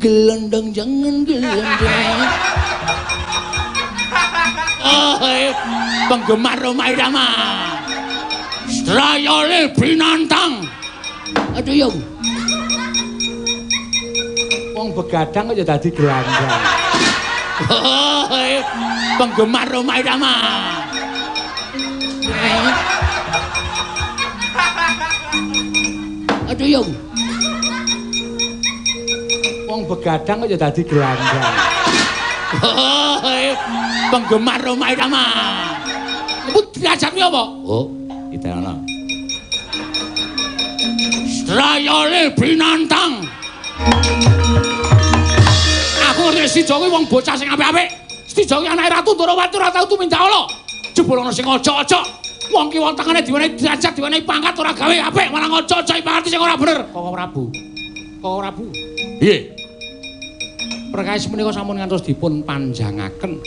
gelendang jangan gelendang. Oh, penggemar Rhoma Irama. Strayole binantang. Aduh yo. Wong begadang kok ya dadi gelandang. Oh, penggemar Rhoma Irama. Aduh yo. Wong begadang kok ya dadi gelandang. Oh, penggemar Rhoma Irama. Ibu diajak apa? Oh, kita ana. Strayole binantang. Aku ngerti Stijo kuwi wong bocah sing apik-apik. Stijo kuwi anake Ratu Ndorowati ora tau tumindak ala. Jebul ana sing ojok-ojok. Wong ki wong tengene diwenehi derajat, diwenehi pangkat ora gawe apik, malah ojok-ojok pangkat sing ora bener. Koko Prabu. Koko Prabu. Piye? Perkawis menika sampun ngantos dipun panjangaken.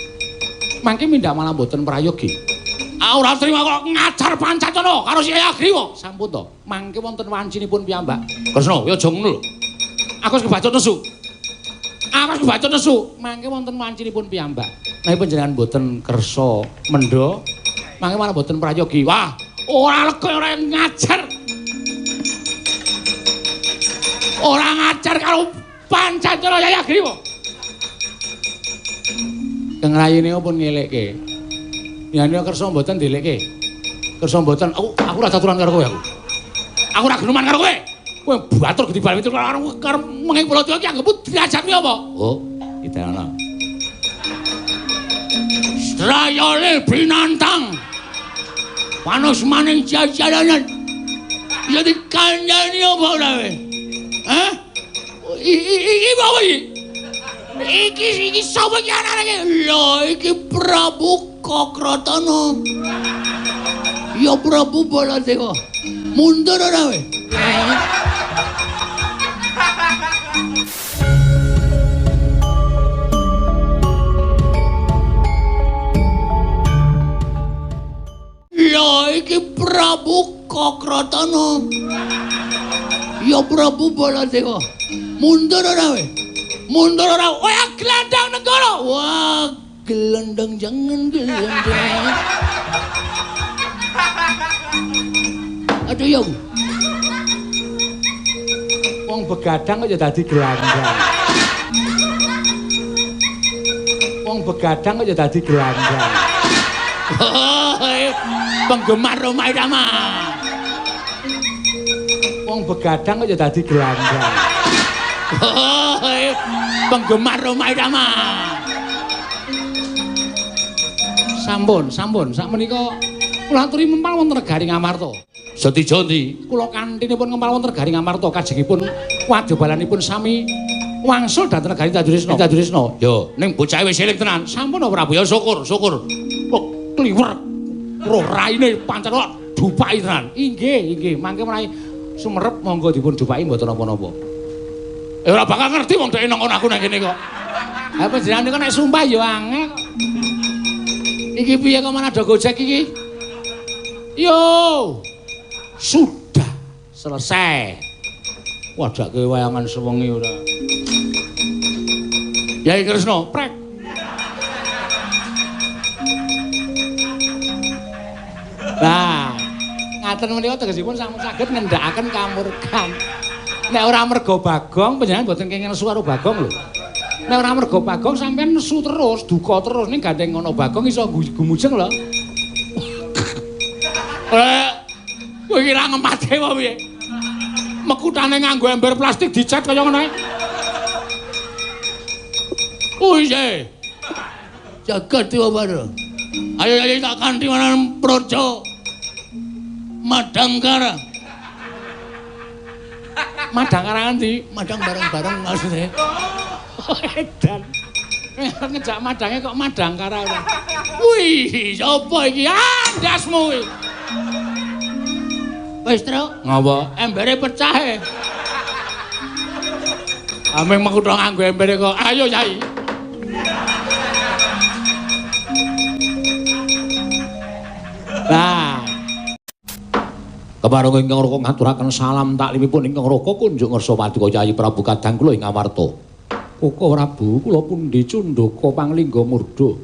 Mangke mindak malah mboten prayogi. Ora trima kok ngajar Pancacana karo si Ayagriwa. Sampun to. Mangke wonten wancinipun piyambak. Kresna, ya aja ngono lho. Aku wis kebacut nesu. Mangke wonten wancinipun piyambak. Nek panjenengan mboten kersa mendha, mangke malah mboten prayogi. Wah, ora lega ora ngajar. Ora ngajar karo Pancacana Ayagriwa. Kang rayine pun ngelekke. Ya nek kersa mboten dilekke. Kersa mboten aku ora caturan karo kowe aku. Aku ora geneman karo kowe. Kowe batur gede bal itu karo menging kula iki anggap diajak apa? Oh, kita ana. Strayole binantang. Panos maning jajalanan. Ya dikandani apa ora kowe? Hah? Iki apa iki? Iki sapa iki anake? Lho, iki Prabu Kokratana. Ya Prabu Baladewa. Mundur ora kowe? Ya iki Prabu Kokratana. Ya Prabu Baladewa. Mundur ora kowe? Mundur ora. Wah, gelandang negara. Wah, gelendang jangan gelendang. Aduh yo. Wong begadang kok ya dadi gelandang. Wong begadang kok ya dadi gelandang. Oh, penggemar Rhoma Irama. Wong begadang kok ya dadi gelandang. Oh, penggemar Rhoma Irama. Sampun, sak menika kula aturi mempal wonten negari Ngamarta. Setija ndi? Kula kantinipun ngempal wonten negari Ngamarta kajengipun wadyabalanipun sami wangsul dhateng negari Tadrisna. Yo, ning bocah wis eling tenan. Sampun Prabu ya syukur. Kok kliwer. Roh raine Pancacana dupaki tenan. Inggih, mangke menawi sumerep monggo dipun dupaki mboten napa-napa. Ora bakal ngerti wong dhek nang aku nang kene kok. Ha panjenengan niku nek sumpah ya angel kok. Iki piye kok mana ada Gojek iki? Yo. Sudah selesai. Wadake wayangan sewengi ora. Yai Kresna, prek. Lah, ngaten menika tegesipun sampun saged ngendhakaken kamurkan. Nek ora merga Bagong panjenengan mboten kenging nesu karo Bagong lho. Nek ora merga Bagong sampean nesu terus, duka terus ning gandeng ngono Bagong iso gumujeng lho. Kowe iki ra ngemate apa piye? Mekutane nganggo ember plastik dicat kaya ngono ae. Kuwi jagat Dewa. Ayo tak kanthi manan Praja Madangkara. Madangkara ngendi? Madang bareng-bareng maksudnya. Edan. Ngejak madange kok Madangkara ora. Wih, sapa iki? Andasmu kuwi. Wis, Tru. Ngapa? Embere pecah e. Ameng mekutha nganggo embere kok. Ayo, Yai. Nah. Kepareng ingkang raka ngaturaken salam taklimipun ingkang raka kunjuk ngersa paduka Yayi Prabu Kadang kula ing Amarta. Koko Prabu kula pundi Cundaka Panglingga Murda.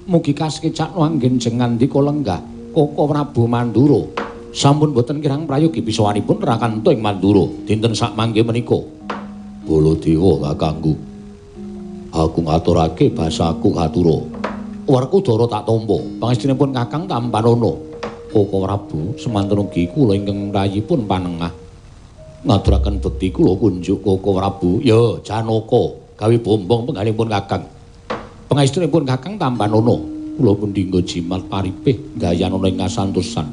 Mugi kasekecakno anggen jengandika lenggah Koko Prabu Mandura. Sampun boten kirang prayogi bisawanipun rakanto ing Mandura dinten sak mangke menika. Baladewa kakangku. Aku ngaturake basaku katura. Werkudara tak tampa. Pangestunipun Kakang Tampanana. Koko Prabu semanten ugi kula ingkang rayipun panengah. Ngaturaken bekti kula kunjuk Koko Prabu. Ya Janaka gawe bombong penggalipun Kakang. Pangestunipun Kakang Tampanana. Kula pundi nggo jimat paripih gayanana ing kasantosan.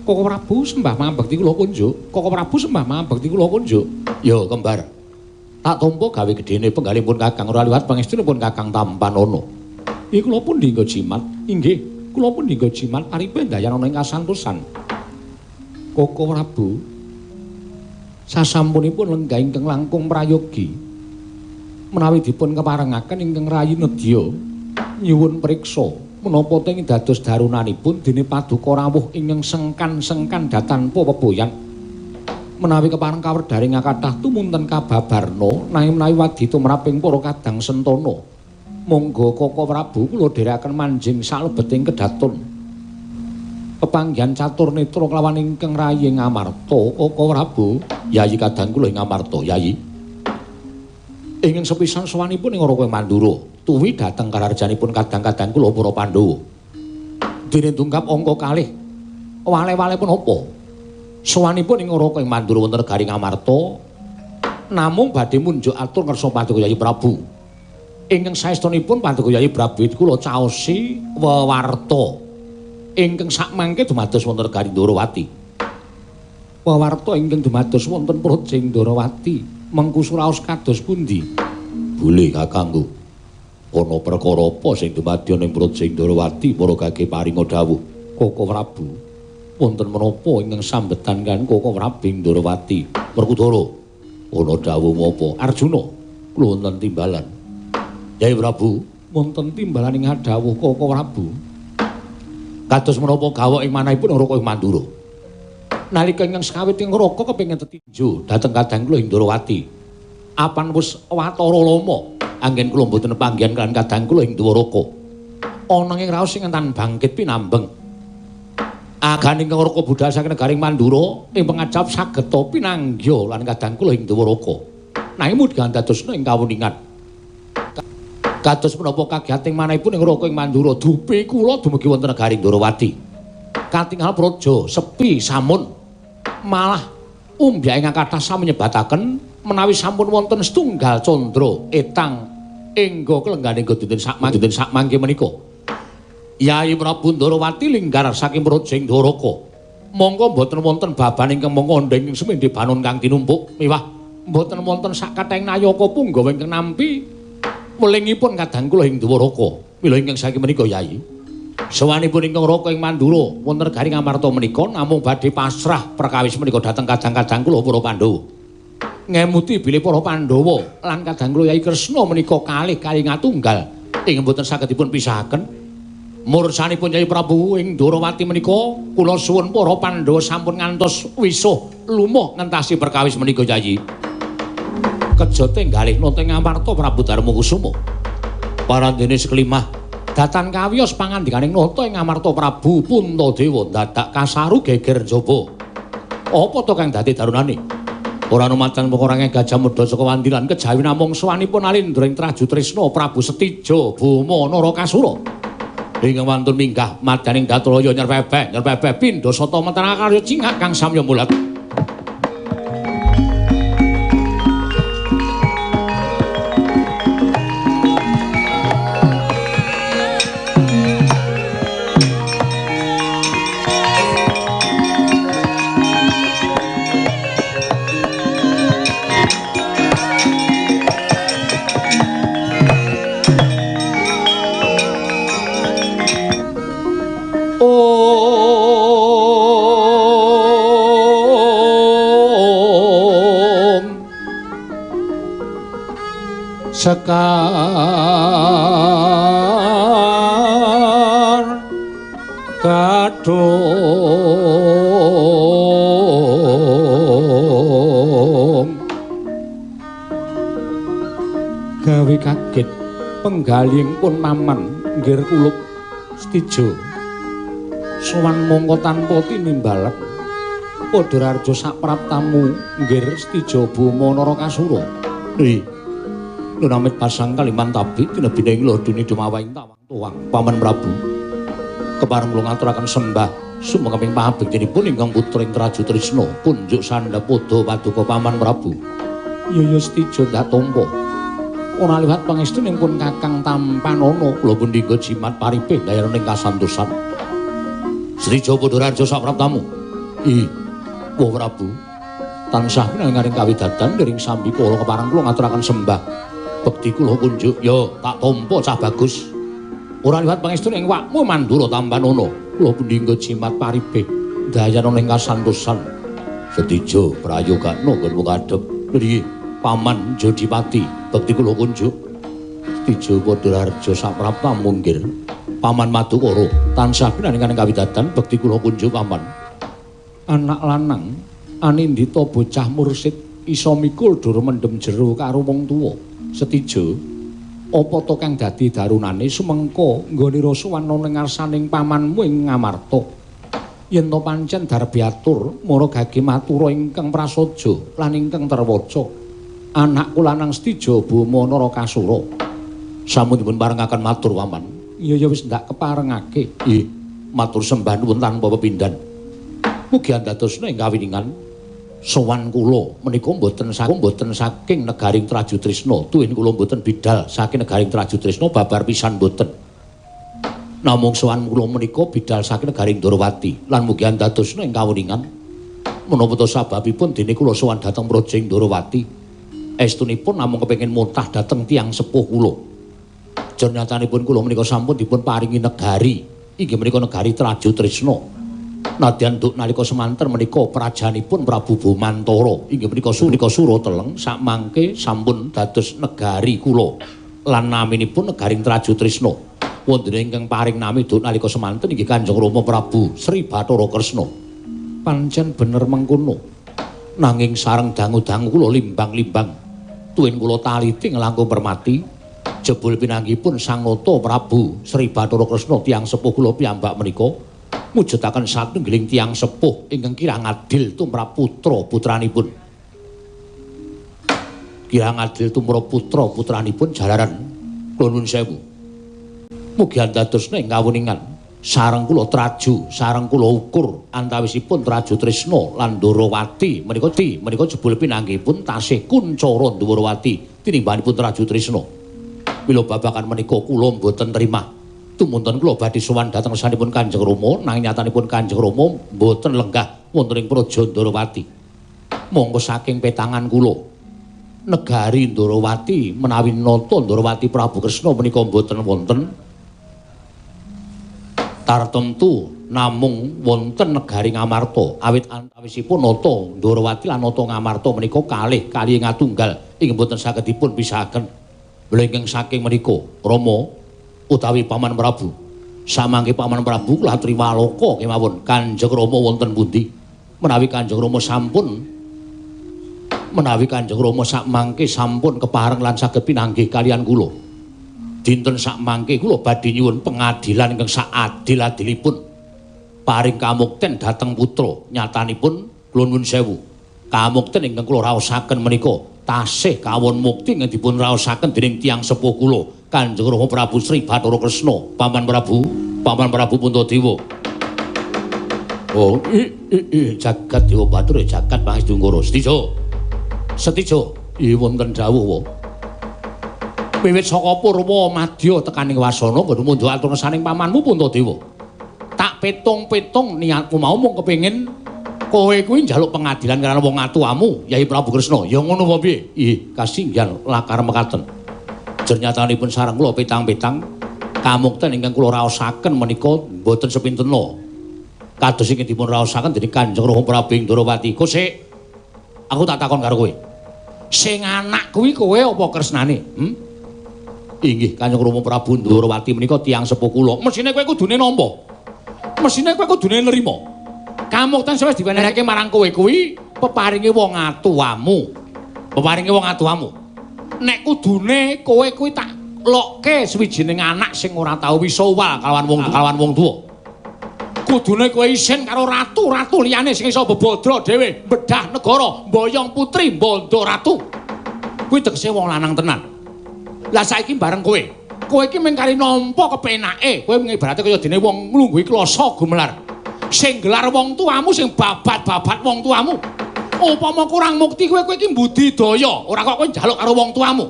Koko Prabu sembah mangabekti kula kunjuk. Koko Prabu sembah mangabekti kula kunjuk. Ya kembar. Tak tampa gawe gedene penggalipun Kakang ora liwat pangestunipun Kakang Tampanana. Iki kula pundi nggo jimat. Inggih, kula pundi nggo jimat paripih dayanana ing kasantosan. Koko Prabu sasampunipun lenggah ingkang langkung prayogi menawi dipun keparengaken ingkang rayi nedya nyuwun priksa menapa teng dados darunanipun dene paduka rawuh ingkang sengkan-sengkan datanpa peboyan menawi kepareng kawerdaring kathah tumunten kababarna nanging menawi wadi tumraping para kadang sentana monggo Koko Prabu kula dherekaken manjing salebeting kedaton pepanggihan catur netra kelawan ingkang rayi Ngamarta. Koko Prabu yayi kadang kula ing Ngamarta yayi ingin sepisan sowanipun ing Raka Mandura tuwi dhateng kararjanipun kadang-kadang kula para Pandhawa dene tungkap angka kalih wale-wale punapa sowanipun ing Raka Mandura wonten negari Ngamarta namung badhe munjuk atur ngersa Paduka Yayi Prabu ingkang saestunipun Paduka Yayi Prabu kula caosi wewarta ingkang sakmangke dumados wonten negari Ndarawati wewarta ingkang dumados wonten Projing Ndarawati mengku suraos kados pundi? Boleh kakangku. Ana perkara apa sing dumadya ning Projing Ndarawati para gage paringa dawuh. Koko Prabu. Wonten menapa ingkang sambetan kan Koko Prabu Ndarawati? Werkudara. Ana dawuh menapa? Arjuna. Kula wonten timbalan. Yai Prabu, wonten timbalan ing dawuh Koko Prabu. Kados menapa gawok ing manahipun Raka ing Mandura. Nalika ingkang sekawit ing Raka kepengin tetinju dhateng kadang kula ing Ndarawati. Apan wis watara lama anggen kula mboten panggihan kan kadang kula ing Dwaraka. Ananging raos sing entan bangkit pinambeng. Aganing ingkang Raka budal saking negaring Mandura ing pangajap sageta pinanggya lan kadang kula ing Dwaraka. Nanging mugi dadosna ing kawuningan. Kados menapa kagiyating manahipun ing Raka ing Mandura dupi kula dumugi wonten negaring Ndarawati. Katingal praja sepi samun malah umbyake ingkang kathah sami nyebataken menawi sampun wonten setunggal candra etang engga kelengganing dinten sakmangke menika. Yayi Prabu Ndarawati linggar saking Projing Ndarawaka. Monggo mboten wonten baban ingkang mongondeng semendhe banon kang tinumpuk miwah mboten wonten sakathahing nayaka punggawa ingkang nampi melingipun kadang kula ing Dwaraka. Mila ingkang saking menika Yayi sawanipun ingkang Raka ing Mandura wonten negari Ngamarta menika namung badhe pasrah perkawis menika dhateng kadang-kadang kula para Pandhawa. Ngemuti bilih para Pandhawa lan kadang kula Yai Kresna menika kalih kalingatunggal ingkang boten saged dipun pisahaken. Mursanipun Yai Prabu ing Ndarawati menika kula suwun para Pandhawa sampun ngantos wisuh lumah ngentasi perkawis menika Yayi. Kejote ngalih nonten Ngamarta Prabu Darmakusuma. Parandene seklimah datan kawiyos pangandikaning nata ing Ngamarta Prabu Puntadewa dadak kasaru geger jaba. Apa to kang dadi darunane? Ora numanten pengorange Gajah Mada saka wandilan kejawi namung sawanipun alindra ing Traju Tresna Prabu Setija Boma Narakasura. Ingkang wantun minggah madaning Datraya nyerpebeh pindha sata mentara karya cingak kang samya mulat. Sekar kadung gawe kaget penggaling pun paman nggir kulup Stijo sowan mongko tanpa tinimbalan padha raja sapraptamu nggir Stijo Boma Narakasura. Nunamit pasang kaliman tabi tinebine ing lodune dumawaing tawang tuwang Paman Prabu. Kepareng kula ngaturaken sembah sumengkaping pangabektinipun ingkang putring Traju Trisna punjuk sandha padha paduka Paman Prabu. Ya Stijo dak tampa. Ora liwat pangestunipun Kakang Tampanana kula pundhika jimat paripe dayaning kasantosan. Stijo padha raja sapraptamu. Wah Prabu. Tansah pinangaring kawidatan dering sambi kula kepareng kula ngaturaken sembah. Bekti kula kunjuk ya tak tampa cah bagus. Ora liwat pangestun ing wakmu Mandura Tampanana kula pundhika jimat paripe dayaning kasantosan. Stijo prayogana nggonmu kadhep. Priye Paman Jodipati bekti kula kunjuk. Stijo padha raja sapraptamu nggir. Paman Madukara tansah pinangaring kawidatan bekti kula kunjuk Paman. Anak lanang anindita bocah mursid isa mikul dur mendem jero karo wong tuwa. Stijo apa to kang dadi darunane sumengko nggone rasuwana ning ngarsaning pamanmu ing Ngamarta. Yen to pancen darbiatur mara gage matura ingkang prasaja lan ingkang terwaca anakku lanang Stijo Boma Narakasura sampun dipun parengaken matur Paman. Ya wis ndak keparengake. Matur sembah nuwun tanpa pepindhan. Mugi andadosna ing kawiningan sowan kula menika mboten saking negaring Traju Trisna, tuwin kula mboten bidal saking negaring Traju Trisna babar pisan mboten. Namung sowan kula menika bidal saking negaring Ndorowati lan mugi andadosna ing kawiningan menapa to sababipun dene kula sowan dhateng Projing Ndorowati. Estunipun namung kepengin muntah dhateng tiyang sepuh kula. Jenyatanipun kula menika sampun dipun paringi negari, inggih menika negari Traju Trisna. Nadyan duk nalika semanten menika prajanipun Prabu Bomantara inggih menika Surateleng sakmangke sampun dados negari kula lan naminipun negaring Traju Trisna. Wonten ingkang paring nami duk nalika semanten inggih Kanjeng Rama Prabu Sri Bathara Kresna. Pancen bener mengkono. Nanging sareng dangu-dangu kula limbang-limbang tuwin kula taliti nglangkung permati jebul pinanggipun Sang Nata Prabu Sri Bathara Kresna tiyang sepuh kula piyambak menika mujudaken satunggiling tiyang sepuh ingkang kirang adil tumrap putra-putranipun. Kirang adil tumrap putra-putranipun jalaran kula nuwun sewu. Mugi andadosna ing kawuningan sareng kula Traju, sareng kula ukur antawisipun Traju Trisna lan Ndorowati menika jebul pinanggihipun tasih kuncara Ndorowati tinimbanipun Traju Trisna. Mila babakan menika kula mboten trimah. Tumunten kula badhe sowan dhateng sanipun Kanjeng Rama nanging nyatanipun Kanjeng Rama mboten lenggah wonten ing Praja Ndorowati. Monggo saking petangan kula negari Ndorowati menawi nata Ndorowati Prabu Kresna menika mboten wonten tartemtu namung wonten negari Ngamarta awit antawisipun nata Ndorowati lan nata Ngamarta menika kalih ngatunggal ing mboten saged dipun pisahaken. Mula ingkang saking menika Rama utawi Paman Prabu samangke Paman Prabu kula aturi waloka kemawon Kanjeng Rama wonten pundi menawi Kanjeng Rama sakmangke sampun kepareng lan saged pinanggih kalian kula dinten sakmangke kula badhe nyuwun pengadilan ingkang saadil-adilipun paring kamukten dhateng putra nyatanipun kula nuwun sewu kamukten ingkang kula raosaken menika tasih kawon mukti ingkang dipun raosaken dening tiyang sepuh kula Kanjeng Rama Prabu Sri Bathara Kresna. Paman Prabu Puntadewa. Oh, jagat Dewa Bathara jagat Pangestu Ngara. Stijo. Wonten dawuh. Wiwit saka Purwa madya tekaning wasana mboten mundhu atur saning pamanmu Puntadewa. Tak petung-petung niatmu mau mung kepengin kowe kuwi njaluk pengadilan karena wong atuamu Yai Prabu Kresna. Ya ngono apa piye? Kasinggihan lakar mekaten. Nyatanipun sareng kula petang-petang kamukten ingkang kula raosaken menika mboten sepintena kados ingkang dipun raosaken dening Kanjeng Rama Prabu Ndorowati. Kosek aku tak takon karo kowe sing anak kuwi kowe apa kresnane? Inggih Kanjeng Rama Prabu Ndorowati menika tiyang sepuh kula. Mesine kowe kudune nampa, mesine kowe kudune nrima kamukten wis diwenehake marang kowe kuwi peparinge wong atuamu. nek kudune kowe kuwi tak lokke sawijining anak sing ora tau wisowal kalawan wong tuwa. Kudune kowe isin karo ratu-ratu liyane sing iso bebodro dhewe, bedah negara, mboyong putri, bondo ratu. Kuwi tegese wong lanang tenan. Lah saiki bareng kowe. Kowe iki mung kari nampa kepenake, kowe ngibarate kaya dene wong nglungguhi kloso gumelar. Sing gelar wong tuamu sing babat-babat wong tuamu. Upama kurang mukti kowe iki mbudidaya, ora kok kowe njaluk karo wong tuamu.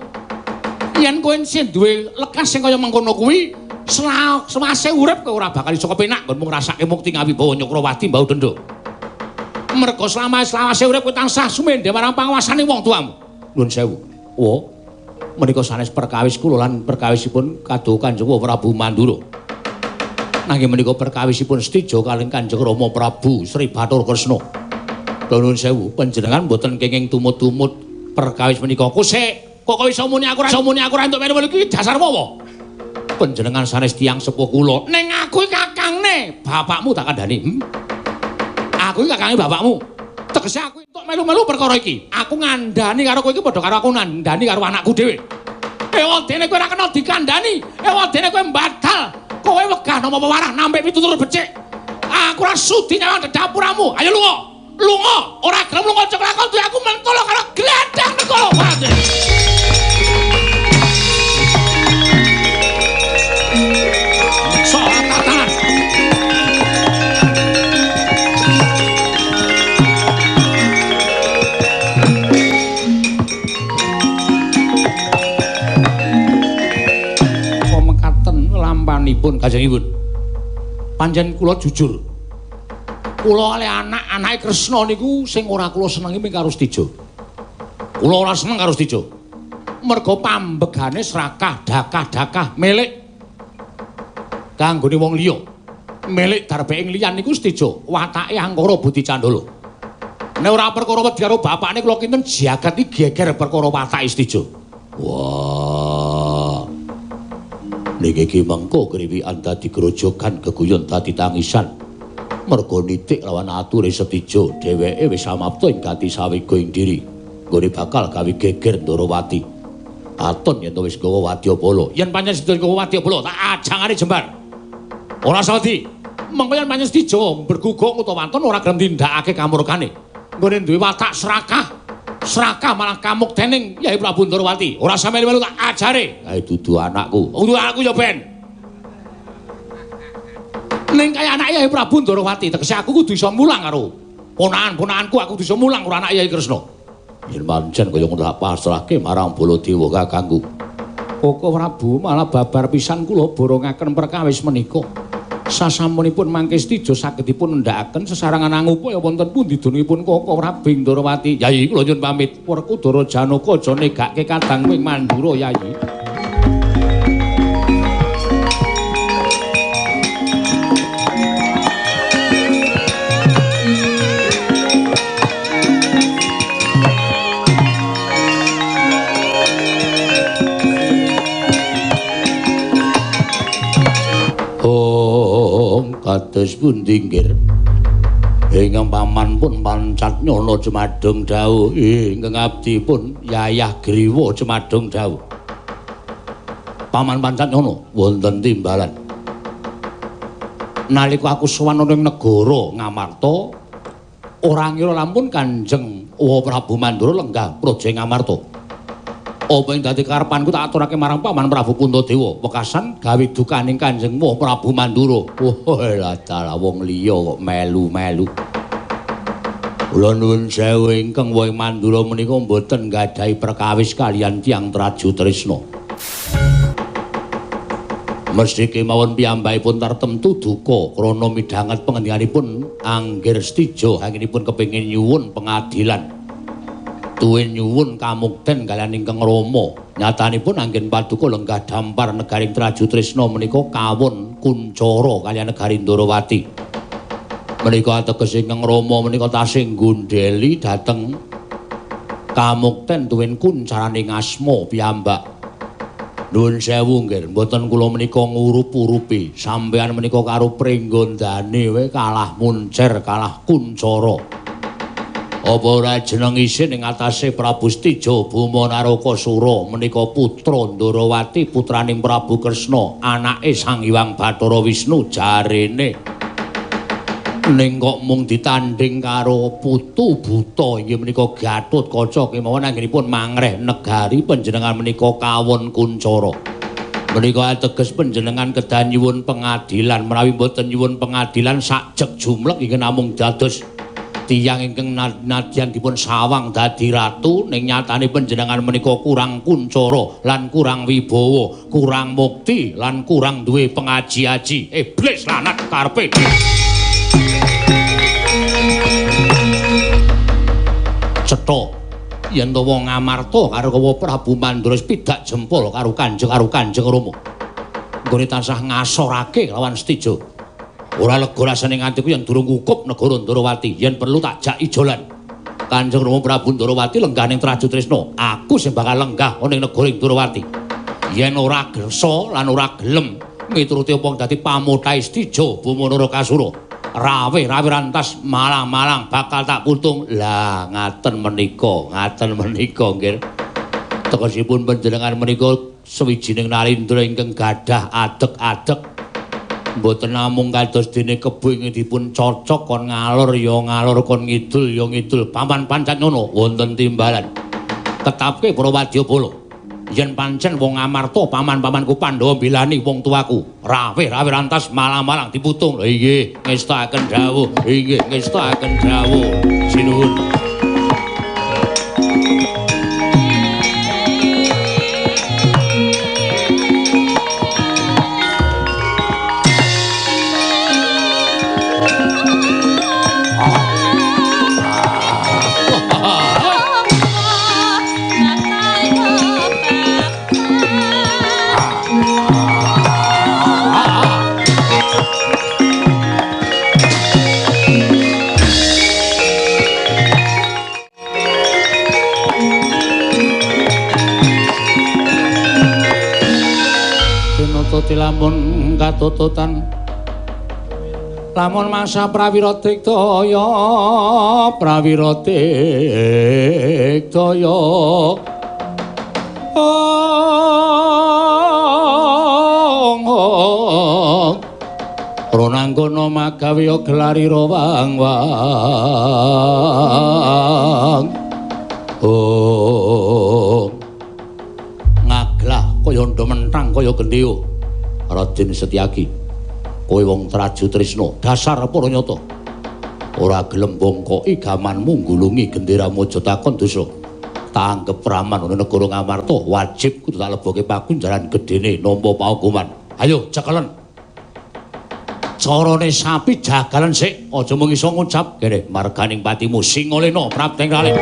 Yen kowe sing duwe lekas sing kaya mengkono kuwi, semase urip kowe ora bakal iso kepenak nggon mung ngrasake mukti ngawibawa Nyukrawati mbau dendha. Merga selama-selawase urip kowe tansah sumendhe marang panguwasane wong tuamu. Nuwun sewu. Wo, menika sanes perkawis kula lan perkawisipun kadhu Kanjeng Prabu Mandura. Nanging menika perkawisipun setija kalih Kanjeng Rama Prabu Sri Bathara Kresna. Nuwun sewu, panjenengan mboten kenging tumut-tumut perkawis menika. Kok kowe iso muni aku ora entuk melu iki dasar apa? Panjenengan sanes tiyang sepuh kula. Ning aku iki kakangne bapakmu tak kandhani. Aku iki kakange bapakmu. Tegese aku entuk melu-melu perkara iki. Aku ngandhani karo kowe iki padha karo aku ngandhani karo anakku dhewe. Ewadene kowe ora kena dikandhani. Ewadene kowe mbatal. Kowe wegah nama pewarah nampik pitutur becik. Aku ora sudi nyawang dapuramu. Ayo lunga. Lunga. Ora gelem lunga cek lakon duwe aku mentolo karo gledang negara Pati. Soal tatanan. Lampanipun Kanjengipun. Panjen kula jujur. Kula kalih anak-anake Kresna niku sing ora kula senengi mung karo Setija. Kula ora seneng karo Setija. Merga pambegane serakah, dakah-dakah milik kanggone wong liya. Milik darbeke liyan niku Setija, watake angkara Budi Candala. Nek ora perkara wedi karo bapakne kula kinten jagat iki geger perkara watake Setija. Wah. Niki iki mengko kriwikan dadi grojogan geguyon dadi tangisan. Merga nitik lawan ature Setija, dheweke wis samapta ing gati sawiga ing diri. Nggone bakal gawe geger Ndarawati. Aton yen wis gawa wadyabala. Yen pancen Setija gawa wadyabala, tak ajangane jembar. Ora sawedi. Mengko yen pancen Setija berguguk utawa wonten ora gelem tindakake kamurkane. Nggone duwe watak serakah malah kamuktening Yai Prabu Ndarawati. Ora sampe melu tak ajare. Kae dudu anakku. Dudu anakku ya ben. Ning kaya anak Yai Prabu Ndarawati tegese aku kudu iso mulang karo ponakan-ponakanku, aku kudu iso mulang karo anak Yai Kresna. Yen pancen kaya ngono tak pasrahke marang Baladewa kakangku. Koko Prabu malah babar pisan kula borongaken perkawis menika. Sasampunipun mangke Setija sagedipun nendhakaken sesarengan angupaya wonten pundi dunungipun Koko Prabu Ndarawati. Yai kula nyuwun pamit. Werkudara Janaka aja negake kadang wing Mandura, Yai. Kados pundi nggih? Ingkang paman pun pancat nyono Cemadung dawuh, ingkang abdi pun Yayah Griwa Cemadung dawuh. Paman pancat nyono wonten timbalan. Nalika aku sowan ing negara Ngamarta, ora ngira lampun Kanjeng Prabu Mandura lenggah praja Ngamarta. Apa ing dadi karepanku tak aturake marang Paman Prabu Puntadewa, wekasan gawe dukaning Kanjeng Prabu Mandura. Wah, lah wong liya kok melu-melu. Kula nuwun sewu ingkang wong Mandura menika mboten nggadahi perkawis kaliyan tiyang Traju Tresna. Mesti kemawon piyambakipun tartemtu duka krana midhanget pangendhikanipun Anggir Setija anginipun kepengin nyuwun pengadilan. Tuwin nyuwun kamukten kaliyan ingkang Rama. Nyatanipun anggen paduka lenggah dampar negaring Traju Tresna menika kawon kuncara kaliyan negari Ndarawati. Menika ateges ingkang Rama menika tasih nggondheli dhateng kamukten tuwin kuncaraning asma piyambak. Nuwun sewu nggih, mboten kula menika ngurup-urupi. Sampeyan menika karo pringgondane wae kalah muncer, kalah kuncara. Apa ora jeneng isin ing atase Prabu Stijo Buma Narakasura menika putra Ndarawati putraning Prabu Kresna anake Sang Hyang Bathara Wisnu jarene ning kok mung ditanding karo putu buta inggih menika Gatotkaca kemawon anggenipun mangreh negari panjenengan menika kawon kuncara. Menika ateges panjenengan kedah nyuwun pengadilan menawi boten nyuwun pengadilan sajeg jumlek inggih namung dados tiyang ingkang nadyan dipun sawang dadi ratu ning nyatane panjenengan menika kurang kuncara lan kurang wibawa, kurang mukti lan kurang duwe pengaji-aji. Iblis lanat karepe. Cetha yen to wong Amarta karo Prabu Mandura pidak jempol karo Kanjeng Rama. Nggone tansah ngasorake lawan Stijo. Ora lega rasane nganti ku yen durung ngukup negara Ndarawati, yen perlu tak jak ijolan. Kanjeng Rama Prabu Ndarawati lenggah ning Traju Tresna, aku sing bakal lenggah ning negara Ndarawati. Yen ora gersa lan ora gelem mituruti apa dadi pamuthahe Stijo Buma Narakasura. Rawe rantas malang-malang bakal tak putung. Lah ngaten menika nggih. Tegesipun panjenengan menika sawijining narendra ingkang gadah adeg-adeg. Mboten namung kados dene kebo ingkang dipun cocok kon ngalor ya ngalor kon ngidul ya ngidul. Paman pancen ngono wonten timbalan. Tetapke para wadyabala. Yen pancen wong Amarta paman-pamanku Pandhawa bilani wong tuaku, rawe rantas malang-malang diputung. Lha inggih ngestakaken dawuh. Inggih ngestakaken dawuh. Sinuwun. Lamun katututan lamun mangsa prawira digdaya Ronanggono magawe gelarira wang-wang ngaglah kaya ndo mentang kaya gendheya. Raden Setyaki, kowe wong Traju Tresna, dasar para nyata. Ora gelem bongkoki gamanmu nggulungi gendera Maja takon dosa. Tak anggep praman ana negara Ngamarta, wajib kudu tak leboke pakunjaran gedene nampa paukuman. Ayo cekelen. Carane sapi jagalan sik, aja mung iso ngucap kene marganing patimu Singalena Prapteng Ralik.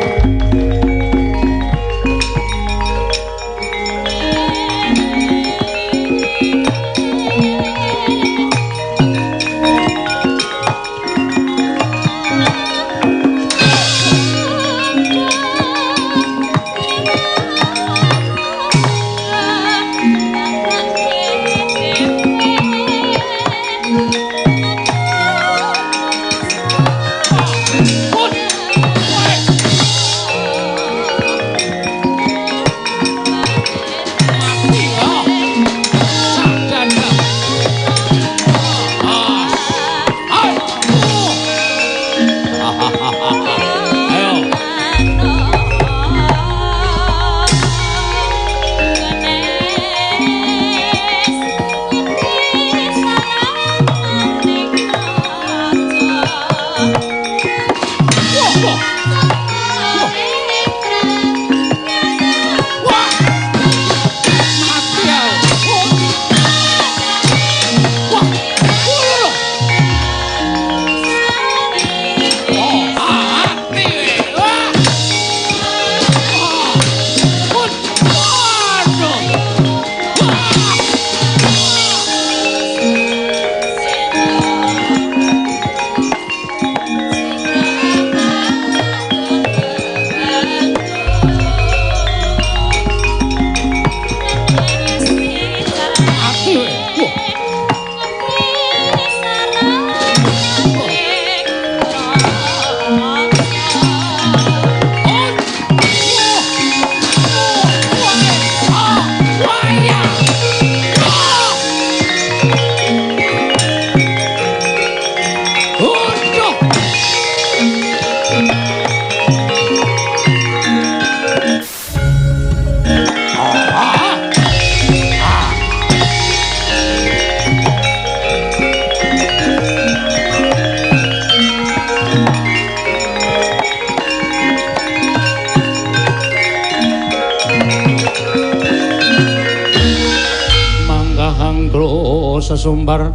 sesumbar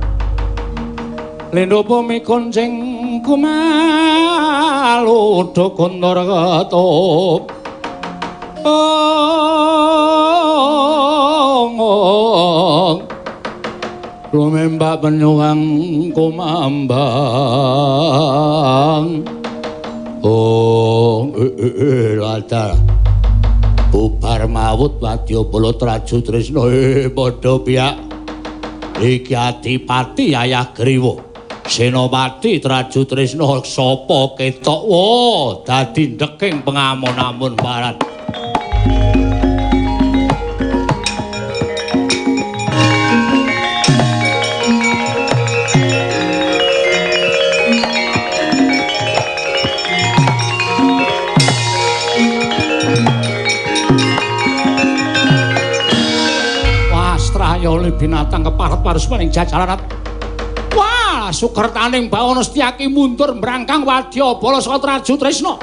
lendo pumi konceng kumalu do kondor ketup rumembak penyuwang kumambang ladar bubar mawut Wadyabala Traju Trisna padha piyak iki Adipati Ayah Griwa Senopati Traju Trisna sapa ketok dadi ndeking pengamun-amun barat binatang keparet-pares maning jajaran. Wah, sukertaning Bawana Setyaki mundur mbrangkang Wadyabala saka Traju Trisna.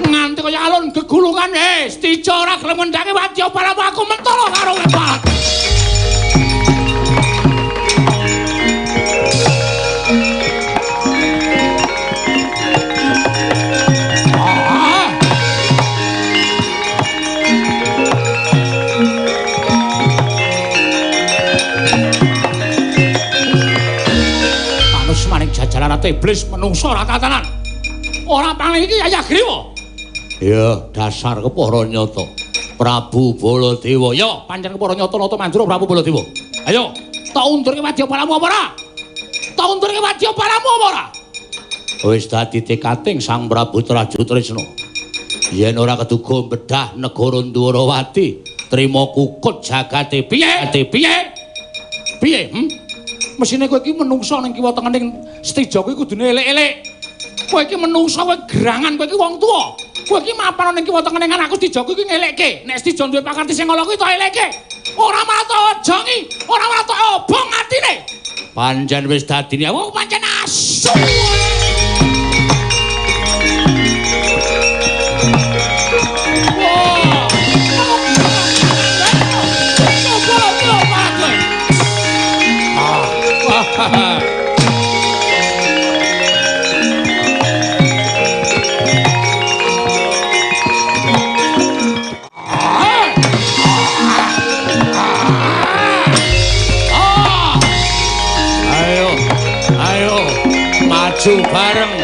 Nganti kaya alun gegulungan, Stica ora gelem ngendhake Wadyabala aku mentala karo Wepat. Jajaran iblis menungso ora tatanan. Ora paling iki Ayah Griwa. Ya, dasar kepara nyata. Prabu Baladewa. Ya, pancen kepara nyata-nyata manjur Prabu Baladewa. Ayo, tak undurke Wadyabalamu apa ora? Tak undurke Wadyabalamu apa ora? Wis dadi tekating Sang Prabu Traju Trisna. Yen ora keduga bedah negara Ndwarawati, trima kukut jagate piye? Piye? Mesine kowe iki menungso ning kiwa tengening Setija kuwi kudune elek-elek. Kowe iki menungso kowe gerangan kowe iki wong tuwa. Kowe iki mapan ning kiwa tengening anakku Setija kuwi ngelekke. Nek Setija duwe pakarti sing ala kuwi to elekke. Ora malah to ojongi, ora malah to obong atine. Pancen wis dadine aku pancen asu. Ayo, maju bareng.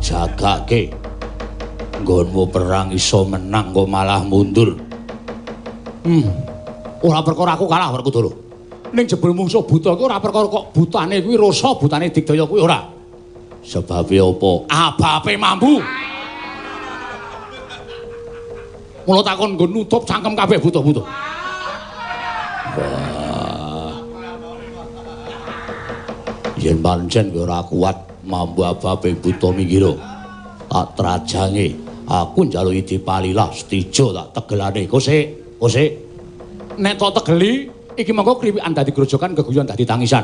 Jagake nggonmu perang iso menang kok malah mundur. Ora perkara aku kalah Werkudara. Ning jebul mungsuh buta kuwi ora perkara kok butane kuwi rasa butane Digdaya kuwi ora. Sebabe apa? Abape mambu. Mula takon nggon nutup cangkem kabeh buta-buta. Wah. Yen pancen kowe ora kuat mambu abape buta minggiro tak trajange aku njaluki dipalilah Setija tak tegelane kosek nek tok tegeli iki mengko kriwikan dadi grojokan geguyon dadi tangisan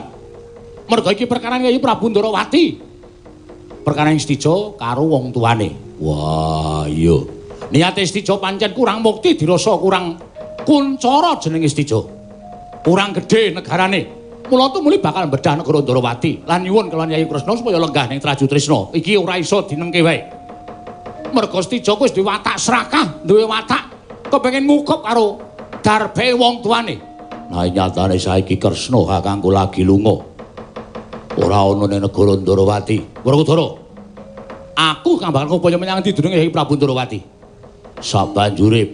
merga iki perkara Kyai Prabu Ndwarawati perkara Setija karo wong tuane. Wah iya niate Setija pancen kurang mukti dirasa kurang kuncara jenenge Setija kurang gedhe negarane. Mula tumuli bakal bedah negara Ndwarawati lan nyuwun kelawan Kyai Kresna supaya lenggah ning Traju Trisna. Iki ora iso dinengke wae. Merga Setija kuwi duwe watak serakah, duwe watak kepengin ngukup karo darbe wong tuane. Nah nyatane saiki Kresna kakangku lagi lunga. Ora ana ning negara Ndwarawati. Werkudara. Aku kang bakal ngupaya menyang didurunge Kyai Prabu Ndwarawati. Sabanjure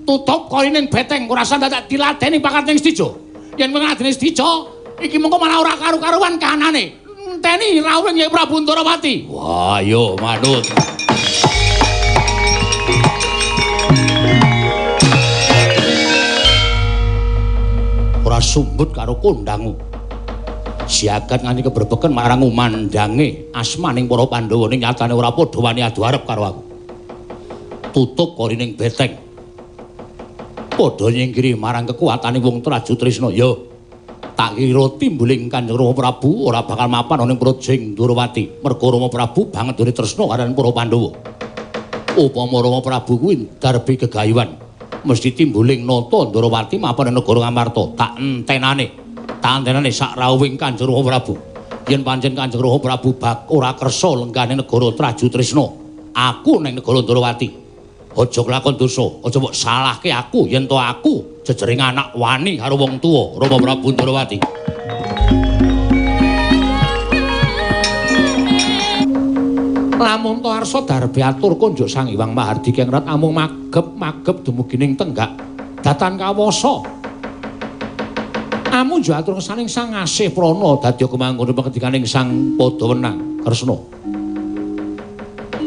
tutup korining beteng ora usah dadak diladeni pakarting Setija. Yen kowe ngladeni Setija iki mengko malah ora karu-karuan kahanane. Enteni rawuhing Kyai Prabu Ndwarawati. Wah, yo manut. Ora sumbut karo kondangmu. Siagat nganti keberbeken marang umandange asmaning para Pandhawa ning nyatane ora padha wani adu arep karo aku. Tutup korining beteng. padha nyingkiri marang kekuatane wong Traju Trisna. Yo, tak kira timbuling Kanjeng Rama Prabu ora bakal mapan ana ing Projing Durawati. Merga Rama Prabu banget dene tresna karo para Pandhawa. Upama Rama Prabu kuwi darbi gegayuhan, mesti timbuling nata Durawati mapan ing negara Ngamarta. Tak entenane sak rawuhing Kanjeng Rama Prabu. Yen pancen Kanjeng Rama Prabu ora kersa lenggane negara Traju Trisna, aku ning negara Durawati. Aja kelakon dosa, aja mbok salahke aku yen to aku jejering anak wani karo wong tuwa Rama Prabu Durawati. Lamun to arsa darbe atur konjuk Sang Hyang Mahardika Ngrat amung magep dumugining tenggak datan kawasa. Amun jo atur kesaning Sang Asih Prana dadi kemangkono pangedikaning Sang Padawenang Kresna.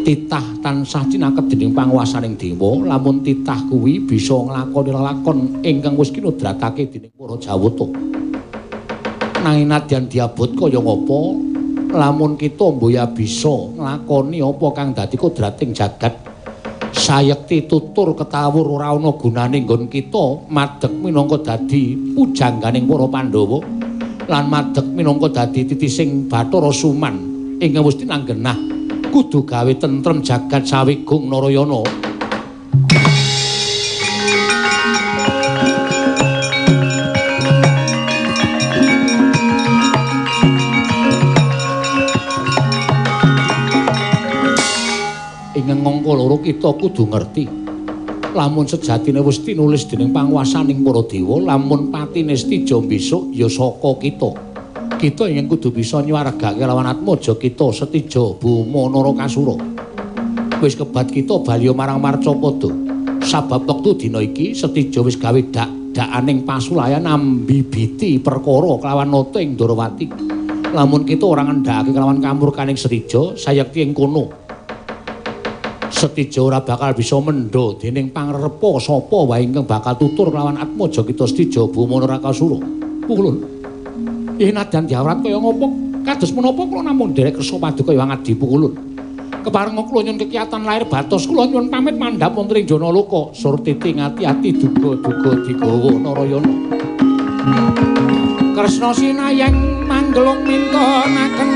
Titah tansah cinakep dening panguwasaning dewa, lamun titah kuwi bisa nglakoni lelakon ingkang wis kinudratake dening para Jawata. Nanging nadyan diabot kaya ngapa, lamun kita mboya bisa nglakoni apa kang dadi kodrating jagat, sayekti tutur ketawur ora ana gunane nggon kita madeg minangka dadi pujangganing para Pandhawa lan madeg minangka dadi titising Bathara Suman ingkang wis tinanggenah kudu gawe tentrem jagat sawigung Narayana. Ing ngangka loro kita kudu ngerti, lamun sejatine wis tinulis dening panguwasaning para dewa, lamun patine Stija besok ya saka kita. Kita ingin kudu bisa nyuwargake lawan Atmaja kita Setija Buma Narakasura. Wis kebat kita baliya marang Marcapada. Sabab wektu dina iki Setija wis gawe dak-dakaning pasulayan ambibiti perkara kelawan nata ing Durawati. Lamun kita ora ngendhakake kelawan kamurkaning Setija, sayekti ing kono Setija ora bakal bisa mendha dening pangrepa sapa wae ingkang bakal tutur kelawan Atmaja kita Setija Buma Narakasura. Pukulun. Yen nadyan diawrat kaya ngopo kados menapa kula namung nderek kersa paduka Hyang Adi Pukulun. Kepareng kula nyuwun kekiyatan lair batos kula nyuwun pamit mandhap wonten ing Janaloka. Surtiti ngati-ati duga-duga digawa Narayana. Kresna sinayang manggelung mintonaken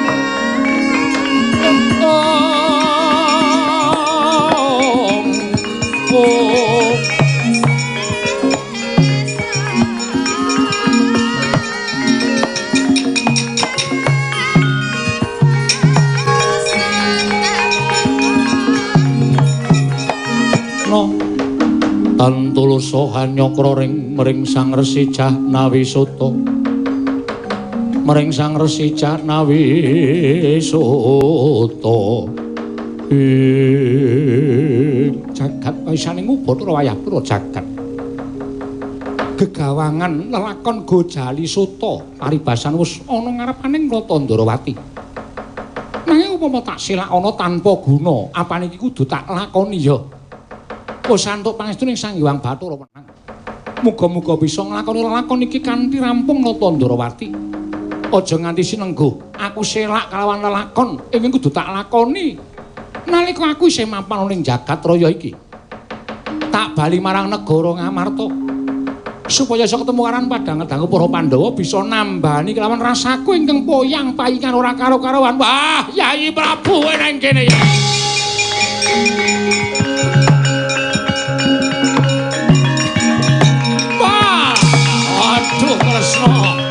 Tantulusa hanyakra mring Sang Resi Jahnawi Suta. Mring Sang Resi Jahnawi Suta. Jagat waisaning Ubathara wayah pura jagat. Gegawangan lelakon Gojali Suta paribasan wis ana ngarepaning Rata Ndarawati. Nanging upama tak silakana tanpa guna, apane iki kudu tak lakoni ya. Wis antuk pangestuning Sang Hyang Bathara Wenang. Muga-muga bisa nglakoni lelakon iki kanthi rampung Rata Ndarawati. Aja nganti sinengguh, aku selak kalawan lelakon ingin kudu tak lakoni. Nalika aku isih mapan ning jagat raya iki, tak bali marang negara Ngamarta supaya iso ketemu karan padang-dangu para Pandhawa bisa nambani kelawan rasaku ingkang poyang payingan ora karo-karoan. Wah, Yai Prabu nang kene ya. Wah, aduh Kresna.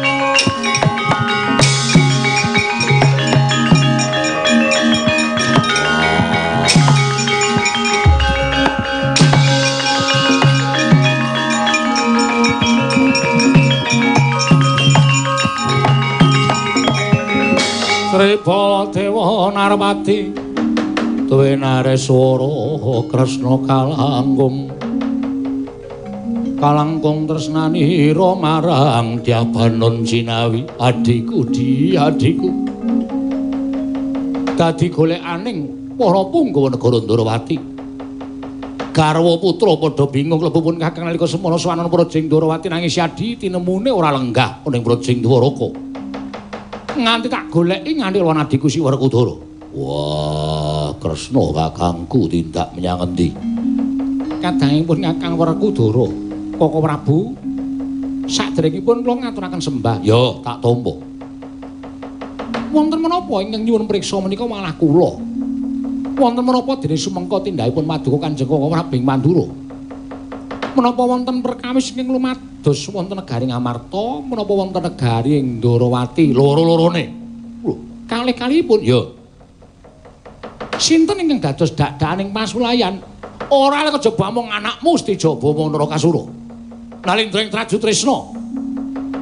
Sri Baladewa Narpati duwe nareswara Kresna kalangkung tresnani ira marang Dyabanon Jinawi. Adhiku adhiku dadi golekaning para Punggawa negara Ndarawati. Garwa putra padha bingung lebupun kakang nalika semana swanana Projing Ndarawati nanging Siadi tinemune ora lenggah ning Projing Dwaraka. Nganti tak goleki nganti lawan adhiku si Werkudara. Wah, Kresna kakangku tindak menyang endi? Kadangipun Kakang Werkudara Koko Prabu saderengipun kula ngaturaken sembah. Ya, tak tampa. Wonten menapa ingkang nyuwun priksa menika malah kula? Wonten menapa dene sumengka tindakipun Paduka Kanjeng Koko Prabu Mandura? Menapa wonten perkawis ingkang lumados wonten negari Ngamarta, menapa wonten negari ing Ndarawati loro-lorone? Lho, kalih-kalihipun ya. Sinten ingkang dados dak-dakaning pasulayan? Ora lek kejaba mung anakmu Stijaba Narakasura. Nalindra ing Traju Tresna.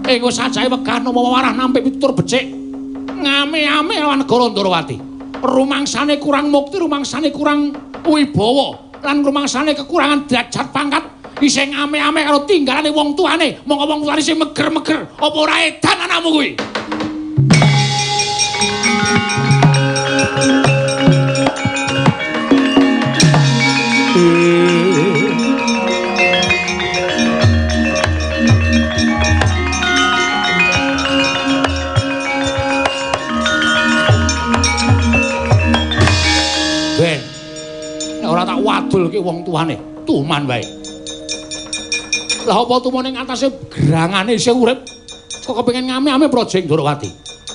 Ing sajae wegah nama warah nampik pitutur becik. Ngame-ame lawan negara Ndarawati. Rumangsane kurang mukti, rumangsane kurang wibawa, lan rumangsane kekurangan derajat pangkat. Isih ngame-ame karo tinggalane wong tuane, mongko wong tuane sing meger-meger, apa ora edan anakmu kuwi? Ben, nek ora tak wadulke wong tuane, tuman wae. Lah apa tumone ing atase gerangane isih urip kok kepengin ngame-ame Projeng Ndarawati.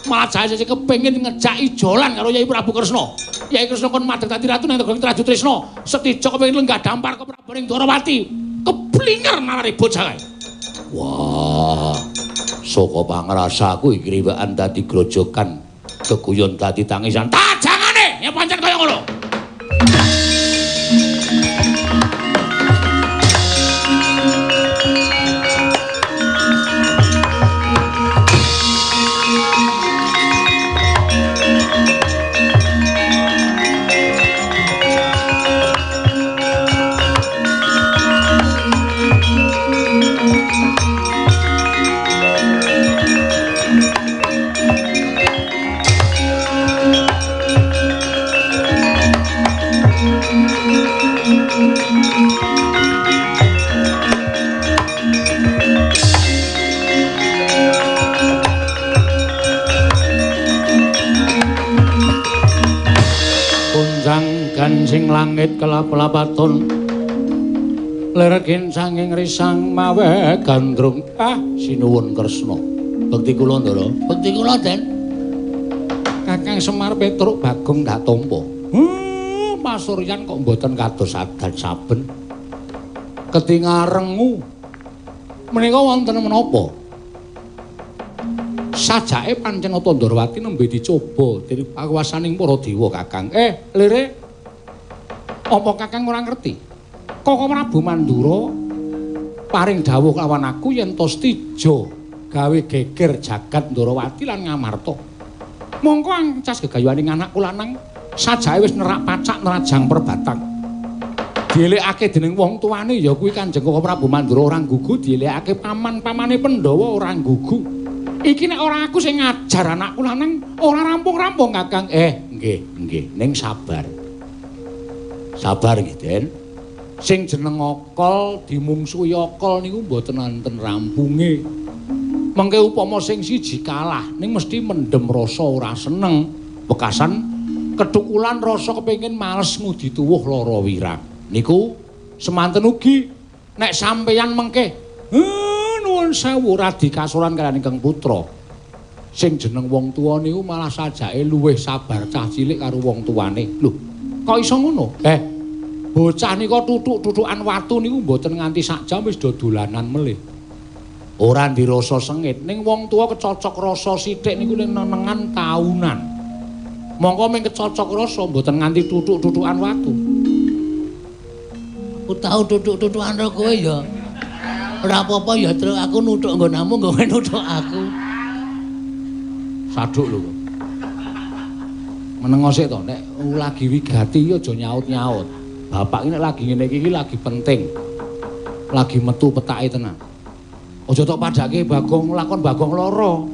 Malah jae kepengin ngejak ijolan karo Yai Prabu Kresna. Yai Kresna kon madheg dadi ratu nang negara Traju Tresna. Setija kepengin lenggah dampar ke Prabu Ndarawati. Keblinger nalari bocah kae. Wah. Saka pangrasaku iki riwekan dadi grojogan, keguyon dadi tangisan. Tajangane ya pancen kaya ngono. Sing langit kelap-lapaton lerekin sanging risang mawe gandrung sinuwun Kresna. Bekti kula Ndara, bekti kula Den. Kakang Semar Petruk Bagong ndak tampa. Pasuryan kok mboten kados adat saben. Ketingarengu menika wonten menapa? Sajake pancen Nata Ndarawati nembe dicoba dening pakuwasaning para dewa Kakang. Lire apa Kakang ora ngerti? Koko Prabu Mandura paring dawuh lawan aku yen to Stija gawe geger jagat Ndarawati lan Ngamarta. Mongko ancas gegayuhaning anakku lanang sajae wis nerak pacak nerajang perbatang. Dielekake dening wong tuane ya kuwi Kanjeng Koko Prabu Mandura ora nggugu, dielekake paman-pamane Pandhawa ora nggugu. Iki nek ora aku sing ngajar anakku lanang ora rampung-rampung Kakang. Nggih, ning sabar. Sabar nggih, Den. Sing jeneng okol dimungsuhi okol niku mboten wonten rampunge. Mengke upama sing siji kalah ning mesti mendem rasa ora seneng. Bekasan ketukulan rasa kepengin males ngudi tuwuh lara wirang. Niku semanten ugi nek sampeyan mengke nuwun sewu radi kasuran kaliyan ingkang putra. Sing jeneng wong tuwa niku malah sajake luwih sabar cah cilik karo wong tuane. Lho, kok iso ngono? Bocah nika tutuk-tutukan watu niku mboten nganti sak jam wis do dolanan melih. Ora ndirasa sengit, ning wong tuwa kecocok rasa sithik niku ning nenengan taunan. Mongko ming kecocok rasa mboten nganti tutuk-tutukan watu. Aku tau tutuk-tutukan karo kowe ya. Ora apa-apa ya, Tru, aku nutuk nggonmu, kowe nutuk aku. Saduk lho. Menengo sik to, nek lagi wigati aja nyaut-nyaut. Bapak ini lagi ngene iki lagi penting. Lagi metu petake tenan. Aja tok padake Bagong lakon Bagong lara.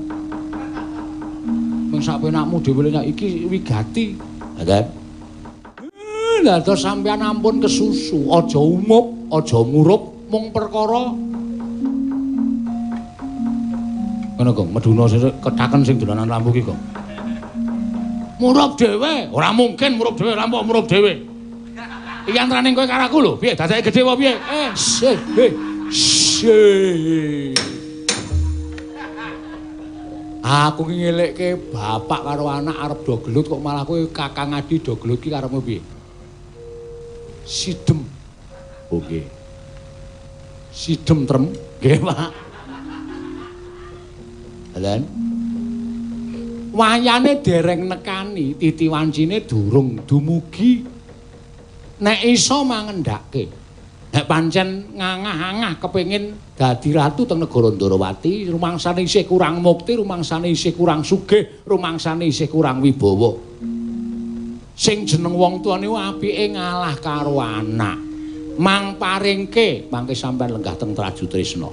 Ming sapenakmu dhewe iki wigati. Ngaten. Dados sampeyan ampun kesusu, aja umup, aja murup mung perkara ngono kok meduna ketaken sing dolanan lampu iki kok. Murup dhewe, ora mungkin murup dhewe, rampok murup dhewe. Iki antaraning kowe karo aku lho, piye? Dadake gedhe apa piye? Aku ki ngelekke bapak karo anak arep do gelut kok malah kowe Kakang Adi do gelut ki karepmu piye? Sidem. Oke. Sidem trem. Nggih, Pak. Lan wayane dereng nekani, titi wancine durung dumugi. Nek iso mangendhake. Nek pancen ngangah-angah kepengin dadi ratu teng negara Ndarawati, rumangsane isih kurang mukti, rumangsane isih kurang sugih, rumangsane isih kurang wibawa. Sing jeneng wong tuwa niku apike ngalah karo anak. Mang paringke mangke sampean lenggah teng Trajutresna.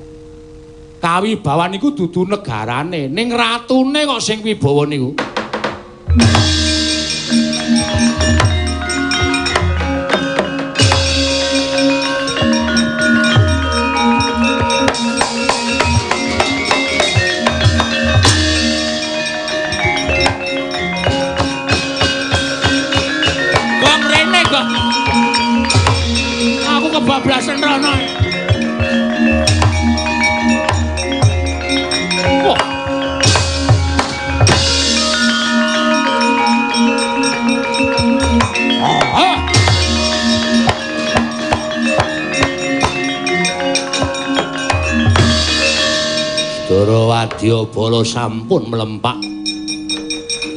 Kawibawan niku dudu negarane, ning ratune kok sing wibawa niku. Kebablasan rono. Wah. Ah. Sedara wadyabala sampun mlempak.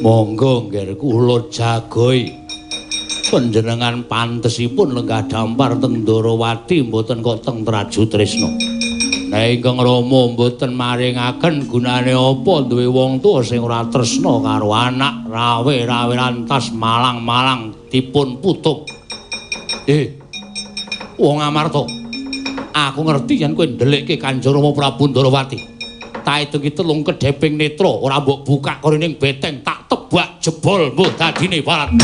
Monggo nggih kula jagoi. Panjenengan pantesipun lenggah dampar teng Ndarawati mboten kok teng Trajutresna. Nek ingkang Rama mboten maringaken gunane apa duwe wong tuwa sing ora tresna karo anak, rawe-rawe lantas malang-malang dipun putuk. Wong Amarta, aku ngerti yen kowe ndelikke Kanjeng Rama Prabu Ndarawati. Tak edungi telung kedheping netra ora mbok bukak korining beteng tak tebak jebol mbuh dadine barat.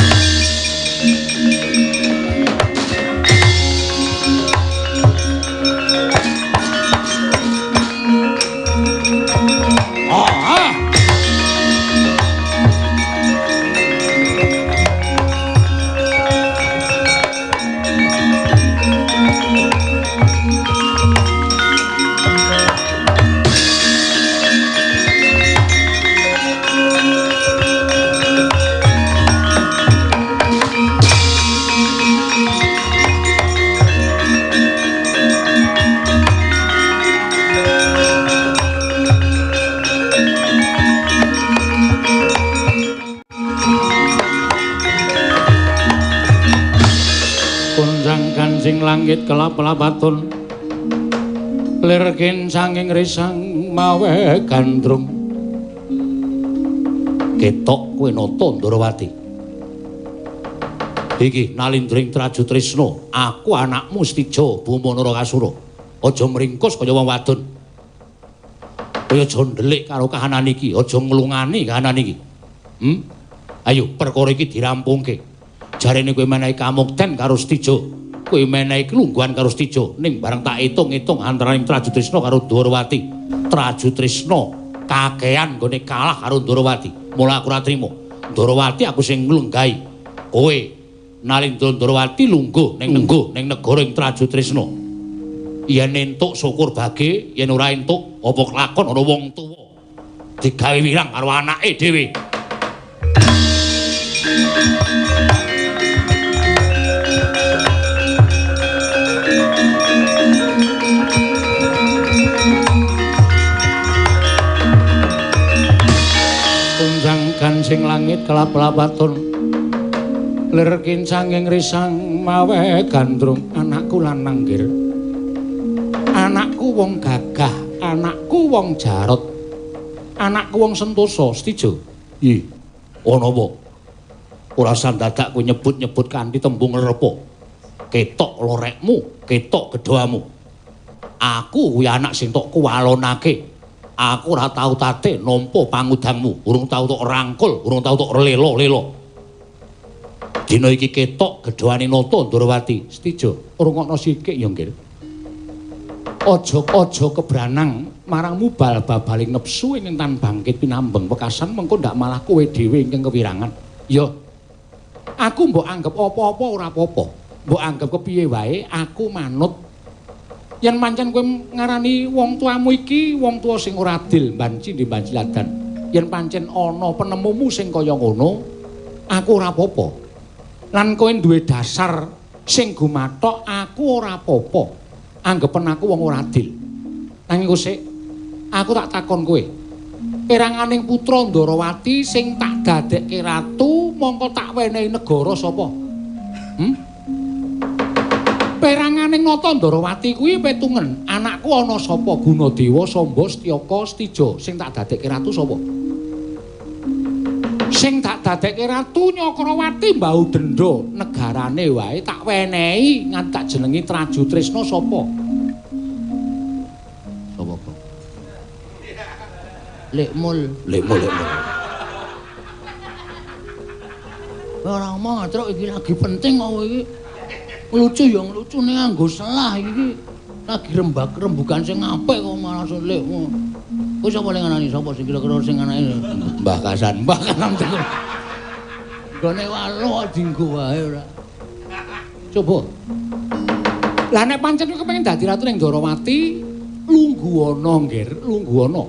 Sing langit kelap-lapaton lirkin sanging risang mawe gandrung ketok kowe nata Ndarawati iki nalindring Trajutresna aku anakmu Stija Buma Narakasura aja mringkus kaya wong wadon kaya aja ndelik karo kahanan iki aja nglungani kahanan iki ayo perkara iki dirampungke jarene kowe menehi kamukten karo Stija kowe menehi kelungguhan karo Stija ning bareng tak itung-itung antaraning Trajutresna karo Ndarawati. Trajutresna kakehan gone kalah karo Ndarawati. Mula aku ora trima. Ndarawati aku sing nglunggahi. Kowe nalindra Ndarawati lungguh ning negara ing Trajutresna. Yen entuk syukur bage, yen ora entuk apa kelakon ana wong tuwa digawe wirang karo anake dhewe. Tunjangkan sing langit kelap-lapaton lir kincanging risang mawe gandrung anakku lanang nggir anakku wong gagah anakku wong jarot anakku wong sentosa Stija iya ana apa ora sandadak kowe nyebut-nyebut kanthi tembung lerepa ketok lorekmu ketok gedhamu aku kuwi anak sing tok kuwalonake. Aku ora tau tate nampa pangudangmu, urung tau tok rangkul, urung tau tok lelo-lelo. Dina iki ketok gedhoane nata Ndarawati. Stija, rungokno sithik ya, Nggih. Aja kebranang marangmu bal-baling nepsu ing tan bangkit pinambeng wekasan mengko ndak malah kowe dhewe ingkang kewirangan. Ya. Aku mbok anggap apa-apa ora apa-apa. Mbok anggap kepiye wae aku manut Yen pancen kowe ngarani wong tuamu iki wong tua sing ora adil banci di banci ladan. Yen pancen ana penemumu sing kaya ngono, aku ora apa-apa. Lan kowe duwe dasar sing gumathok, aku ora apa-apa. Anggepen aku wong ora adil. Nanging sik, aku tak takon kowe. Peranganing putra Ndarawati sing tak dadekke ratu, mongko tak wenehi negara sapa? Peranganing Nata Ndarawati kuwi petungen, anakku ana sapa? Gunadewa, Samba, Setyaka, Setija sing tak dadekke ratu sapa? Sing tak dadekke ratu Nyakrawati Mbau Denda, negarane wae tak wenehi nganti tak jenengi Traju Tresna sapa? Sapa kok? Lekmul. Ora mau truk iki lagi penting kok iki. Lucu ya lucu ning nganggo selah iki. Lagi rembukan sing apik kok malah lekmu. Kowe sapa ning nganani sapa sing kira-kira sing anake? Mbah Kasan tenan. Gone walu kok dienggo wae ora. Coba. Lah nek pancen kowe kepengin dadi ratu ning Ndarawati, lungguh ana, Ngger, lungguh ana.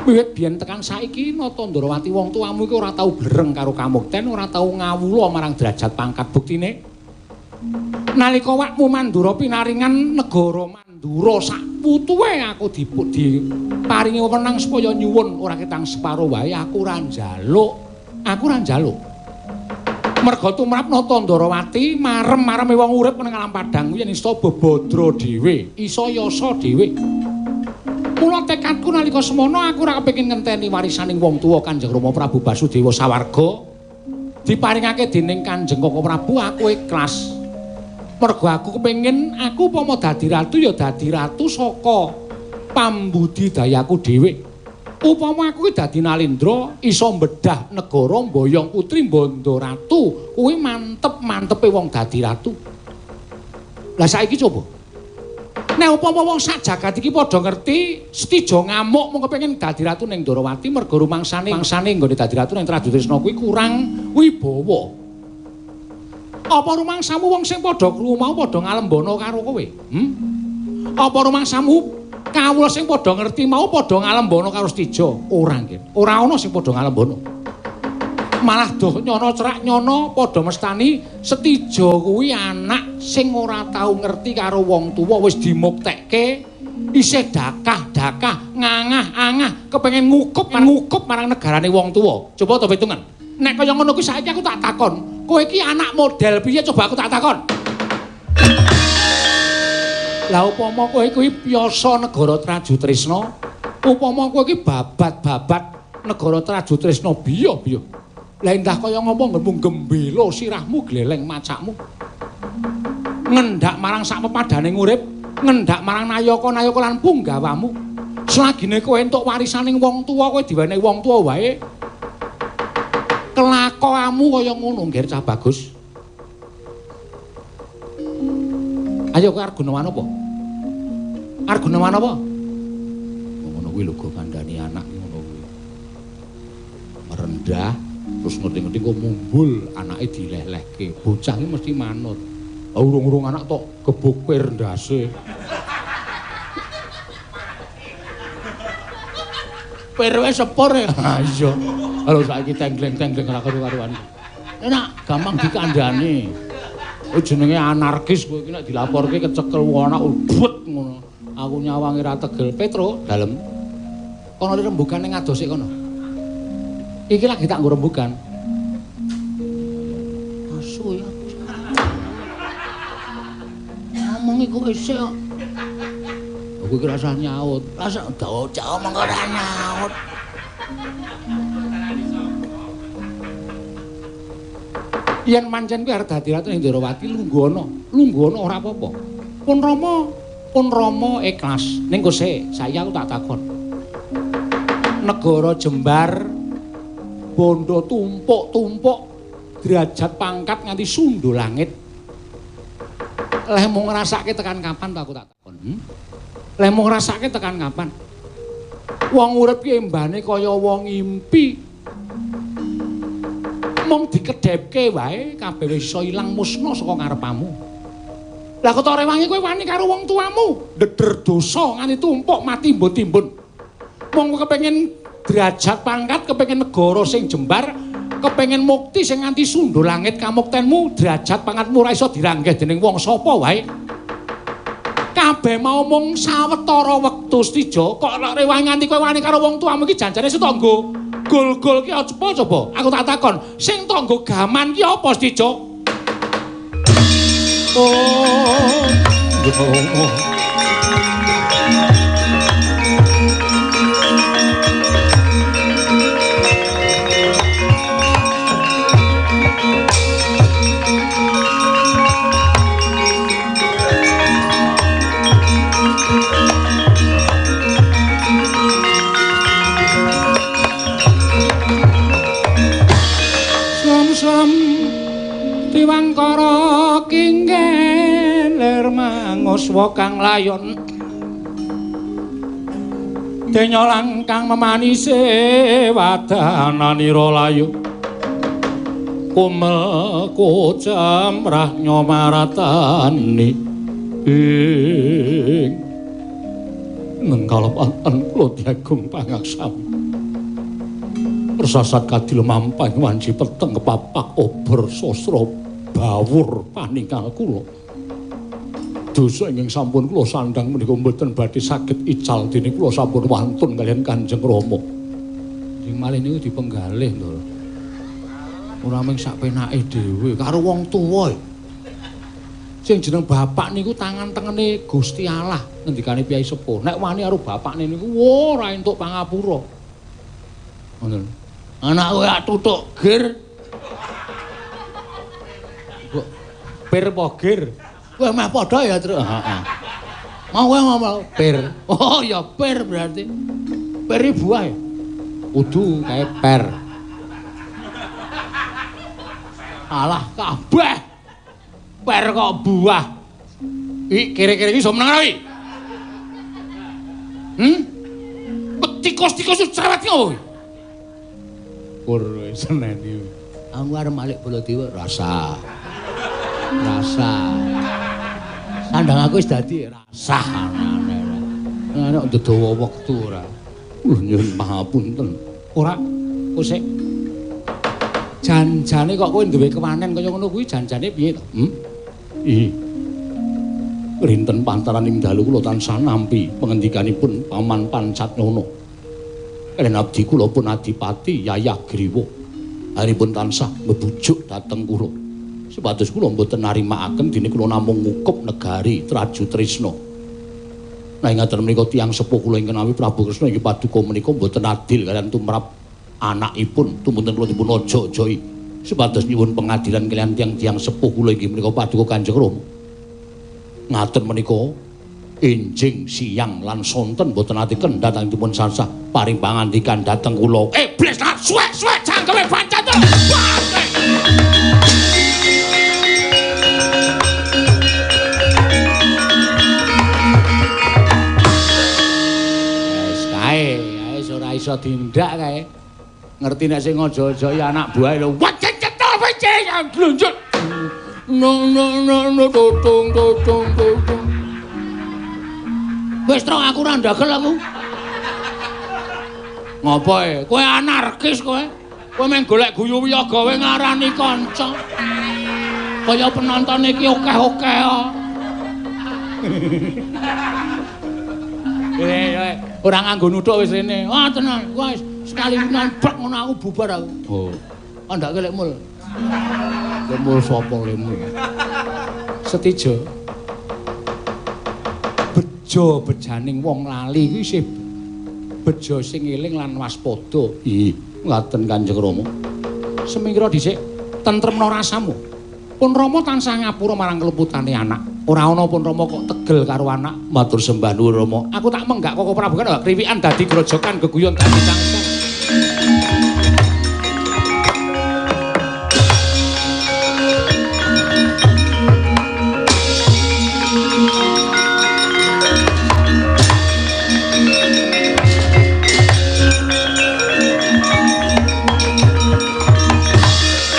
Wiwit biyen tekan saiki Nata Ndarawati wong tuamu iki ora tau blereng karo kamukten, ora tau ngawula marang derajat pangkat. Buktine nalika wakmu Mandura pinaringan negara Mandura sak putuhe aku diparingi wewenang supaya nyuwun ora ketang separo wae aku ora njaluk. Merga tumrap Nata Ndarawati marem-mareme wong urip ning alam padang yen isa bebadra dhewe, isa yasa dhewe. Mula tekadku nalika semono aku ora kepengin ngenteni warisaning wong tuwa Kanjeng Rama Prabu Basudewa Sawarga diparingake dening Kanjeng Koko Prabu, aku ikhlas. Mergo aku kepengin aku upama dadi ratu ya dadi ratu saka pambudidayaku dhewe. Upama aku dadi Nalendra iso mbedah negara mboyong putri Banda Ratu, kuwi mantep-mantepe wong dadi ratu. Lah saiki coba nek upama wong sak jagat iki padha ngerti Setija ngamuk mung kepengin dadi ratu ning Ndarawati merga rumangsane nggone dadi ratu ning Traju Tresna kuwi kurang wibawa. Apa rumangsamu wong sing padha krungu mau padha ngalembana karo kowe? Apa rumangsamu kawula sing padha ngerti mau padha ngalembana karo Setija? Ora nggih. Ora ana sing padha ngalembana. Malah doh nyono cerak nyono padha mestani Setija kuwi anak sing ora tau ngerti karo wong tuwa wis dimuktekke isih dakah-dakah ngangah-angah kepengin ngukup marang negarane wong tuwa. Coba to hitungan. Nek kaya ngono kuwi saiki aku tak takon, kowe iki anak model piye coba aku tak takon. Lah upama kowe kuwi piyasa negara Traju Tresna, upama kowe iki babat-babat negara Traju Tresna biya-biya. Lah endah kaya ngomong ngemu gembelo sirahmu gleleng macakmu. Ngendhak marang sak pepadaning urip, ngendhak marang nayaka-nayaka lan punggawamu. Selagine kowe entuk warisaning wong tuwa, kowe diwenehi wong tuwa wae. Kelakuanmu kaya ngono, Ngger Cah Bagus. Ayo kowe arep gunawan apa? Arep gunawan apa? Ngono kuwi lho go kandhani anak ngono kuwi. Merendah terus ngerti-ngerti kok mumbul anake dilelehke. Bocah iki mesti manut. Urung-urung anak tok gebuk pir ndase. Pir wis sepur ya. Ha iya. Halo saiki tenggleng-tenggleng ora karu-karuan. Enak gampang dikandhani. Jenenge anarkis kowe iki nek dilaporke kecekel anak ubut ngono. Aku nyawangi ra tegel. Petro, dalem. Kono rembugan ning ngadose kono. Iki lagi tak nggo rembugan. Asu ya. Ngomongi kok isih kok. Aku iki rasane nyaut. Rasa dawa-dawa mengko ora nyaut. Yen pancen kuwi arep dadi ratu ning Ndarawati lungguh ana ora apa-apa. Pun Rama ikhlas. Ning kose saya aku tak takon. Negara Jembar bondo tumpuk-tumpuk derajat pangkat nganti sundha langit. Leh mung ngrasake tekan kapan to aku tak takon. Leh mung ngrasake tekan kapan? Wong urip ki embane kaya wong ngimpi. Mung dikedhepke wae kabeh wis iso ilang musna saka ngarepamu. Lah Kota Rewangi kowe wani karo wong tuamu, ndeder dosa nganti tumpuk mati timbun-timbun. Wong kepengin derajat pangkat, kepengin negara sing jembar, kepengin mukti sing nganti sundul langit kamuktenmu, derajat pangkatmu ora iso diranggeh dening wong sapa wae. Kabeh mau mung sawetara wektu Stijo, kok nek Rewangi nganti kowe wani karo wong tuamu iki janjane setangga. Gol-gol ki apa coba? Aku tak takon, sing tangga gaman ki apa Stijo? Oh, Tiwangkara kinggeler manguswa kang layon denyolang kang memanise wadananira layu kumel kocam rah nyomaratani ing nengkalapan kula diagung pangaksami persasat kadil mampang wanci peteng kepapak obor sastra bawur paningkal kula. Dosa ingkang sampun kula sandhang menika mboten badhe saged ical dene kula sampun wantun kaliyan Kanjeng Rama. Sing malih niku dipenggalih lho. Ora mung sak penake dhewe karo wong tuwa. Sing jeneng bapak niku tangan tengene Gusti Allah ngendikane Piyai Sepuh. Nek wani karo bapakne niku ora entuk pangapura. Ngoten. Anak kowe ak tutuk gir. Pir apa gir? Kowe meh padha ya, Truk. Heeh. Mau kowe ngomong pir. Oh, ya pir berarti. Pir buah. Kudu kae per. Alah kabeh. Per kok buah. Iki kira-kira iki iso meneng ora iki? Tikus-tikus cerewet kowe. Pur seneni. Aku arep malik Baladewa rasa. Sandang aku wis dadi rasah anane. Nek ndedawa wektu ora. Nyuwun pangapunten. Ora kok sik. Janjane kok kowe duwe kewanen kaya ngono kuwi janjane piye to? Rinten pantaraning dalu kula tansah nampi pangendikanipun Paman Pancatnyono. Kaliyan abdi kula pun Adipati Yayah Griwa. Haripun tansah mebujuk dhateng kula. Supados kula mboten narimakaken dene kula namung ngukup negari Traju Trisna. Nah ngaten menika tiyang sepuh kula ingkang nami Prabu Kresna inggih paduka menika mboten adil kaliyan tumrap anakipun tumuntun kula dipun aja-ajai. Supados nyuwun pengadilan kaliyan tiyang-tiyang sepuh kula inggih menika paduka Kanjeng Rama. Ngaten menika enjing siang lan sonten mboten atiken dhateng dipun sansah paring pangandikan dhateng kula. Iblis lan suwek-suwek cangkeme Pancatnyono. Iso tindak kae. Ngerti nek sing aja-ajai anak buahe lho. Wajeng cetol wece yang glunjut. No totung. Wis terus aku ora ndagel aku. Ngopo e? Kowe anarkis kowe. Kowe meng golek guyu wiya gawe ngarani kanca. Kaya penonton iki akeh-akeh. Ora nganggo nuthuk wis rene. Wah tenan, wis sekali nampak ngono aku bubar aku. Oh. Andake lek mul. Mul sapa lemu? Setijo. Bejo bejaning wong lali kuwi isih bejo sing eling lan waspada. Ngaten Kanjeng Rama. Semingkira dhisik tentremna rasamu. Pun Rama tansah ngapura marang keluputane anak. Ora ana pun Rama kok tegel karo anak. Matur sembah nuwun Rama. Aku tak menggak kok Prabu kan kriwikan dadi grojokan geguyon dadi cangkang.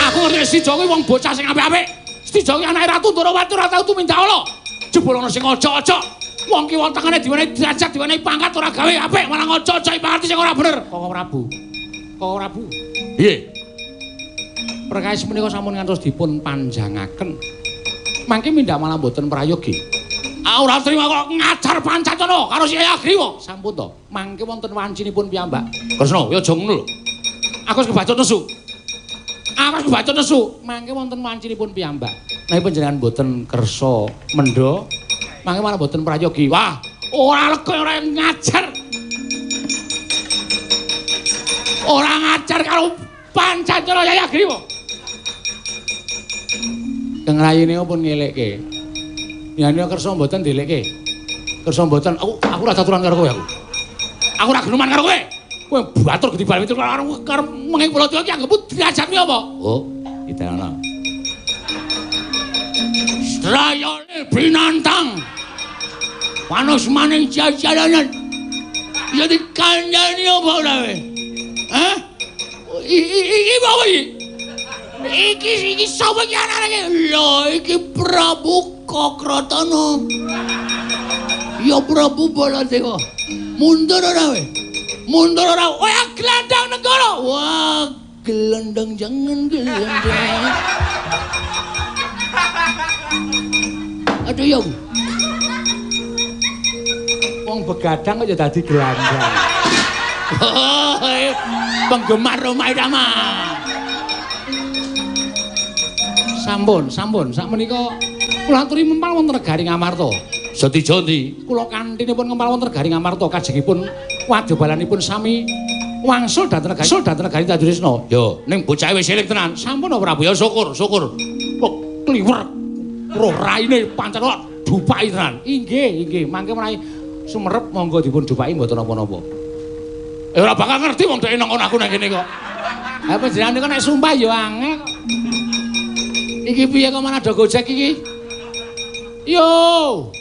Aku ngerti Stijo kuwi wong bocah sing apik-apik. Stijo kuwi anake Ratu Ndarawati ora tau tumindak ala. jebul ana sing aja-aja. Wong ki wong tengene diwenehi derajat, diwenehi pangkat ora gawe apik, malah aja-aja pangkat sing ora bener. Kok Prabu. Kok Prabu. Piye? Perkawis menika sampun ngantos dipun panjangaken. Mangke mindak malah mboten prayogi. Ora trima kok ngajar Pancatana karo Si Ayagriwa. Sampun to. Mangke wonten wancinipun piyambak. Kresna, ya aja ngono lho. Aku wis kebacut nesu. Mangke wonten wancinipun piyambak. Nek panjenengan mboten kersa mendha, mangke malah mboten prayogi. Wah, ora lega ora ngajar. Ora ngajar karo Pancatana Ayagriwa. Kang rayine pun ngelekke. Yani kersa mboten dilekke. Kersa mboten aku ora caturan karo kowe aku. Aku ora geneman karo kowe. Kowe batur gede bal itu karo menging kula iki anggap derajatmu apa? Oh, idana. Strayane binantang. Panos maning jajalanan. Ya dikandani apa ora kowe? Hah? Iki apa iki? Iki sapa iki anake? Lho, iki Prabu Kokratana. Ya Prabu Baladewa. Mundur ora kowe? Mundur ora. Kowe glendang negara. Wah, glendang jangan glendang. Aduh ya. Wong begadang kok ya dadi glendang. Oh, penggemar Roma Irama. Sampun. Sakmenika kula aturi mempal wonten negari Ngamarta. Setija ndi? Kula kantinipun ngempal wonten negari Ngamarta kajengipun wadyabalanipun sami wangsul dhateng negari Tadrisna. Ya, ning bocah wis eling tenan. Sampun Prabu ya syukur. Kok kliwer. Roh raine Pancatana dupaki tenan. Inggih. Mangke menawi sumerep monggo dipun dupaki mboten napa-napa. Ora bakal ngerti wong dhek nang aku nang kene kok. Ha panjenengan kok nek sumpah ya angel kok. Iki piye kok mana ada Gojek iki? Yo.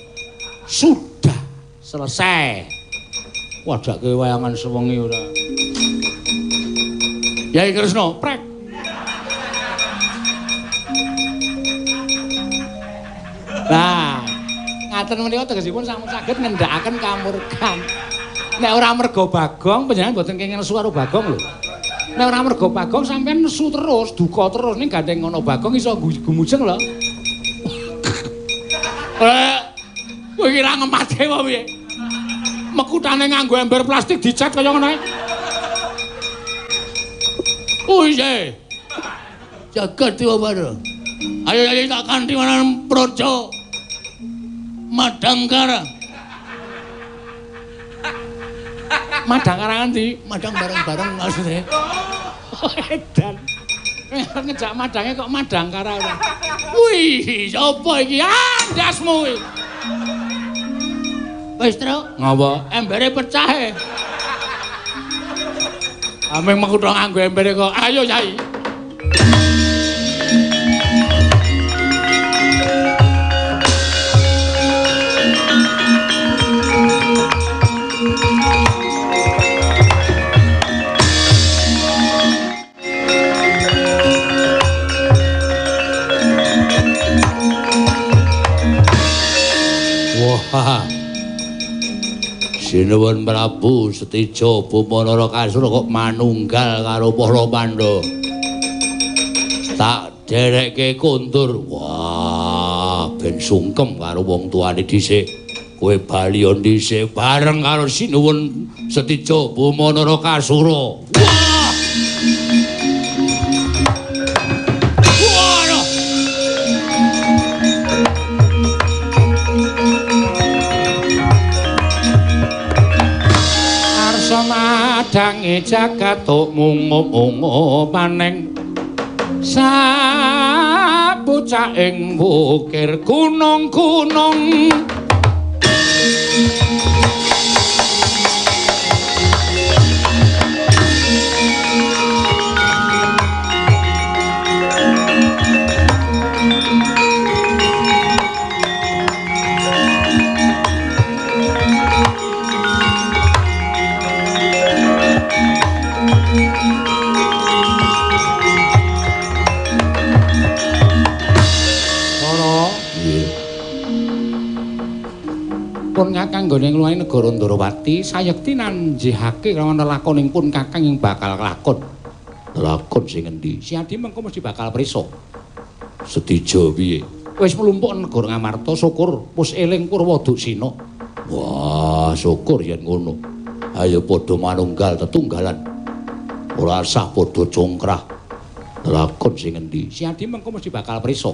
Sudah selesai. Wadake wayangan sewengi ora. Yai Kresna, prek. Nah, ngaten menika tegesipun sampun saged ngendhakaken kamurkan. Nek ora merga Bagong panjenengan mboten kenging nesu karo Bagong lho. Nek ora merga Bagong sampean nesu terus, duka terus ning gandeng ngono Bagong iso gumujeng lho. Kowe iki ra ngemate apa piye? Mekutane nganggo ember plastik dicat kaya ngono ae. Oye. Jagat Diwabara. Ayo tak kanthi manan Praja Madangkara. Madangkara ngendi? Madang bareng-bareng maksudnya. Edan. Ngejak madange kok Madangkara ora. Wih, sapa iki? Andasmu iki. Wis, Tru. Ngapa? Embere pecah e. Ameng mekutho nganggo embere kok. Ayo, Yai. Wah. Sinuwun Prabu Setija Bumanara Kasura kok manunggal karo para Pandhawa. Tak derekke kondur. Wah, ben sungkem karo wong tuane dhisik. Kowe bali dhisik bareng karo Sinuwun Setija Bumanara Kasura. Wah! Madange jagat mungo maneng sabocah ing bukir gunung-gunung pun Kakang nggone ngluwahi negara Ndarawati sayekti nanjihake kelawan lelakoning pun Kakang ing bakal kelakon. Lakon sing endi? Si Adi mengko mesti bakal prisa. Sedija piye? Wis mlumpuk negara Ngamarta, syukur wis eling Purwoduksina. Wah, syukur yen ngono. Ayo padha manunggal tetunggalan. Ora usah padha congkrah. Lakon sing endi? Si Adi mengko mesti bakal prisa.